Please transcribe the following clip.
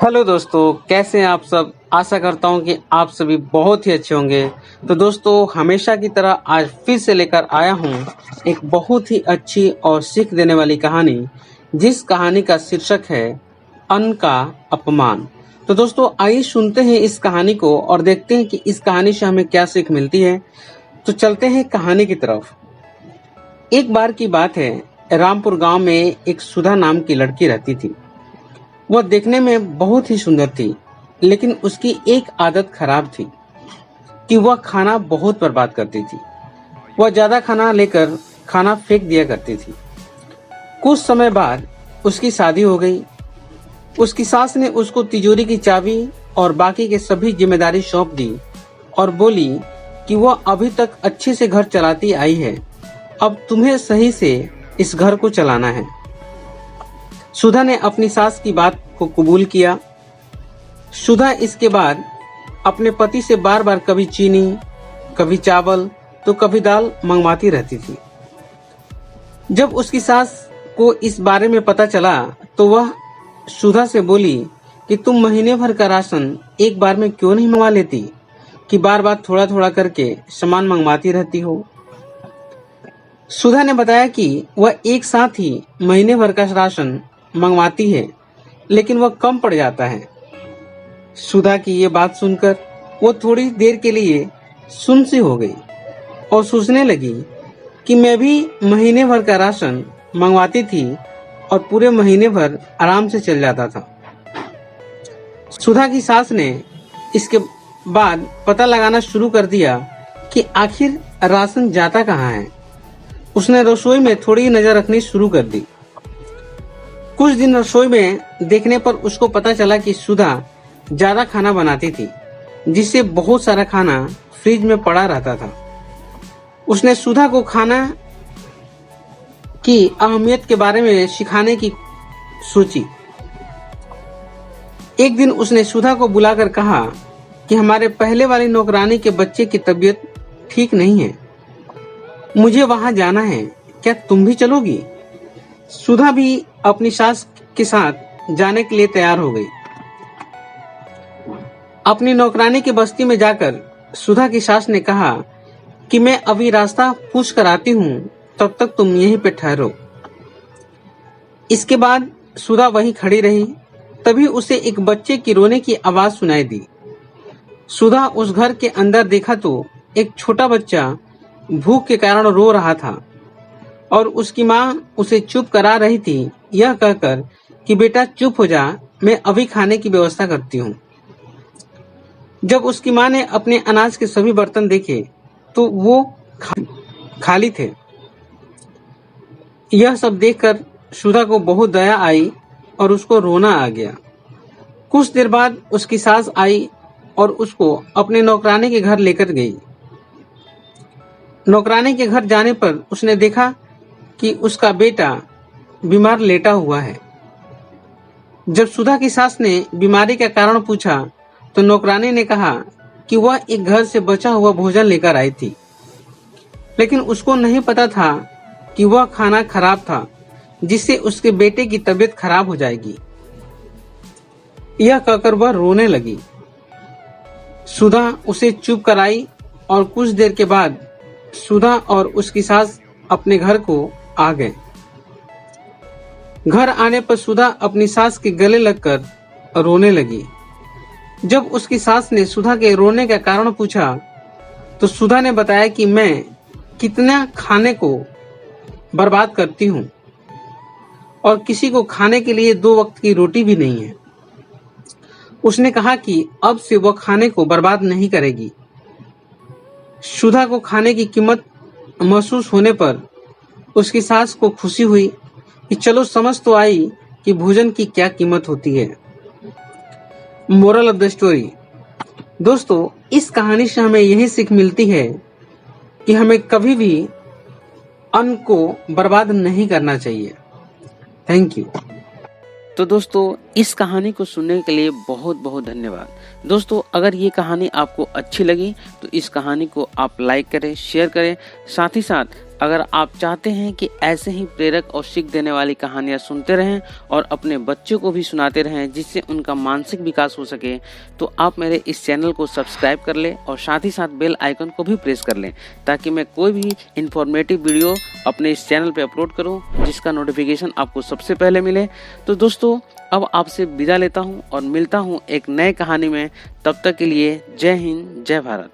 Hello दोस्तों, कैसे हैं आप सब। आशा करता हूं कि आप सभी बहुत ही अच्छे होंगे। तो दोस्तों, हमेशा की तरह आज फिर से लेकर आया हूं एक बहुत ही अच्छी और सीख देने वाली कहानी, जिस कहानी का शीर्षक है अन्न का अपमान। तो दोस्तों, आइए सुनते हैं इस कहानी को और देखते हैं कि इस कहानी से हमें क्या सीख मिलती है। तो चलते हैं कहानी की तरफ। एक बार की बात है, रामपुर गांव में एक सुधा नाम की लड़की रहती थी। वह देखने में बहुत ही सुंदर थी, लेकिन उसकी एक आदत खराब थी कि वह खाना बहुत बर्बाद करती थी। वह ज्यादा खाना लेकर खाना फेंक दिया करती थी। कुछ समय बाद उसकी शादी हो गई। उसकी सास ने उसको तिजोरी की चाबी और बाकी के सभी जिम्मेदारी सौंप दी और बोली कि वह अभी तक अच्छे से घर चलाती आई है, अब तुम्हें सही से इस घर को चलाना है। सुधा ने अपनी सास की बात को कबूल किया। सुधा इसके बाद अपने पति से बार बार कभी चीनी, कभी चावल तो कभी दाल मंगवाती रहती थी। जब उसकी सास को इस बारे में पता चला तो वह सुधा से बोली कि तुम महीने भर का राशन एक बार में क्यों नहीं मंगवा लेती, कि बार बार थोड़ा थोड़ा करके सामान मंगवाती रहती हो। सुधा ने बताया कि वह एक साथ ही महीने भर का राशन मंगवाती है, लेकिन वह कम पड़ जाता है। सुधा की ये बात सुनकर वो थोड़ी देर के लिए सुन्न सी हो गई और सोचने लगी कि मैं भी महीने भर का राशन मंगवाती थी और पूरे महीने भर आराम से चल जाता था। सुधा की सास ने इसके बाद पता लगाना शुरू कर दिया कि आखिर राशन जाता कहाँ है। उसने रसोई में थोड़ी नजर रखनी शुरू कर दी। कुछ दिन रसोई में देखने पर उसको पता चला कि सुधा ज्यादा खाना बनाती थी, जिससे बहुत सारा खाना फ्रिज में पड़ा रहता था। उसने सुधा को खाना की अहमियत के बारे में सिखाने की सोची। एक दिन उसने सुधा को बुलाकर कहा कि हमारे पहले वाली नौकरानी के बच्चे की तबीयत ठीक नहीं है, मुझे वहां जाना है, क्या तुम भी चलोगी। सुधा भी अपनी सास के साथ जाने के लिए तैयार हो गई। अपनी नौकरानी की बस्ती में जाकर सुधा की सास ने कहा कि मैं अभी रास्ता पूछ कर आती हूँ, तब तक तुम यहीं पे ठहरो। इसके बाद सुधा वहीं खड़ी रही। तभी उसे एक बच्चे की रोने की आवाज सुनाई दी। सुधा उस घर के अंदर देखा तो एक छोटा बच्चा भूख के कारण रो रहा था और उसकी माँ उसे चुप करा रही थी, यह कहकर कि बेटा चुप हो जा, मैं अभी खाने की व्यवस्था करती हूँ। जब उसकी माँ ने अपने अनाज के सभी बर्तन देखे तो वो खाली थे। यह सब देखकर सुधा को बहुत दया आई और उसको रोना आ गया। कुछ देर बाद उसकी सास आई और उसको अपने नौकरानी के घर लेकर गई। नौकरानी के घर जाने पर उसने देखा कि उसका बेटा बीमार लेटा हुआ है। जब सुधा की सास ने बीमारी का कारण पूछा तो नौकरानी ने कहा कि वह एक घर से बचा हुआ भोजन लेकर आई थी, लेकिन उसको नहीं पता था कि वह खाना खराब था, जिससे उसके बेटे की तबीयत खराब हो जाएगी। यह कहकर वह रोने लगी। सुधा उसे चुप कराई और कुछ देर के बाद सुधा और उसकी सास अपने घर को आ गए। घर आने पर सुधा अपनी सास के गले लगकर रोने लगी। जब उसकी सास ने सुधा के रोने का कारण पूछा तो सुधा ने बताया कि मैं कितना खाने को बर्बाद करती हूँ और किसी को खाने के लिए 2 वक्त की रोटी भी नहीं है। उसने कहा कि अब से वह खाने को बर्बाद नहीं करेगी। सुधा को खाने की कीमत महसूस होने पर उसकी सास को खुशी हुई कि चलो समझ तो आई कि भोजन की क्या कीमत होती है। Moral of the story. दोस्तों, इस कहानी से हमें यही सीख मिलती है कि हमें कभी भी अन्न को बर्बाद नहीं करना चाहिए। Thank you. तो दोस्तों, इस कहानी को सुनने के लिए बहुत बहुत धन्यवाद। दोस्तों, अगर ये कहानी आपको अच्छी लगी तो इस कहानी को आप लाइक करें, शेयर करें, साथ ही साथ अगर आप चाहते हैं कि ऐसे ही प्रेरक और सीख देने वाली कहानियाँ सुनते रहें और अपने बच्चों को भी सुनाते रहें जिससे उनका मानसिक विकास हो सके, तो आप मेरे इस चैनल को सब्सक्राइब कर लें और साथ ही साथ बेल आइकन को भी प्रेस कर लें, ताकि मैं कोई भी इंफॉर्मेटिव वीडियो अपने इस चैनल पे अपलोड करूं जिसका नोटिफिकेशन आपको सबसे पहले मिले। तो दोस्तों, अब आपसे विदा लेता हूं और मिलता हूं एक नए कहानी में। तब तक के लिए जय हिंद, जय भारत।